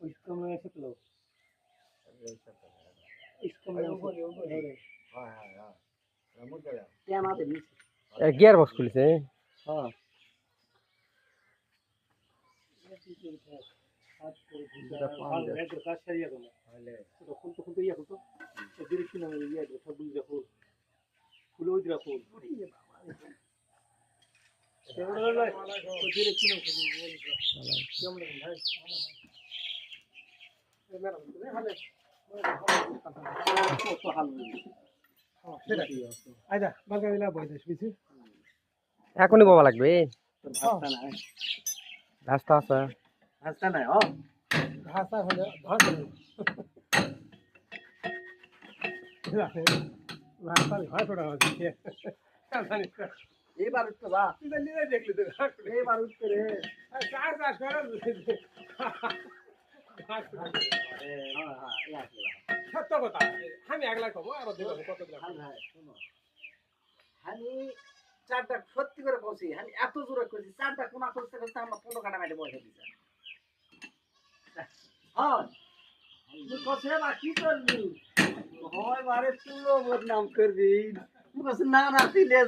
इसको मैं ऐसे लो इसको मैं हाँ हाँ हाँ रमू चला क्या ना दे গিয়ার বক্স খুলেছে हाँ एक प्रकाश चाहिए तो तो खुल तो ये खुल तो डायरेक्शन में ये तो सब बुझ रखो खुलो इधर रखो केवल ला तो डायरेक्शन में क्यों नहीं है मेरा हाले तो हाल हां সেটা আইদা বাগা দিলা বইদেশ বিছি এখনই বাবা লাগবে ভাষা না রাস্তা আছে ভাষা না ও ভাষা হলে ভাষা ভাষা ভাষা আছে এবার তো বা তুই নিয়ে দেখলি তো এবার উঠতে রে চার চার করে সত্য কথা আমি একলা কব আর দেব কত দিলাম হ্যাঁ শুনো আমি চারটা সত্যি করে বলছি আমি এত জোরে কইছি চারটা কোনা করতে করতে আমার 15 কাটা মেটে বসে দিছে হ্যাঁ তুই কছে বা কি করবি হয় বারে তুইও বদনাম করবি তুই কছ না না তুই লে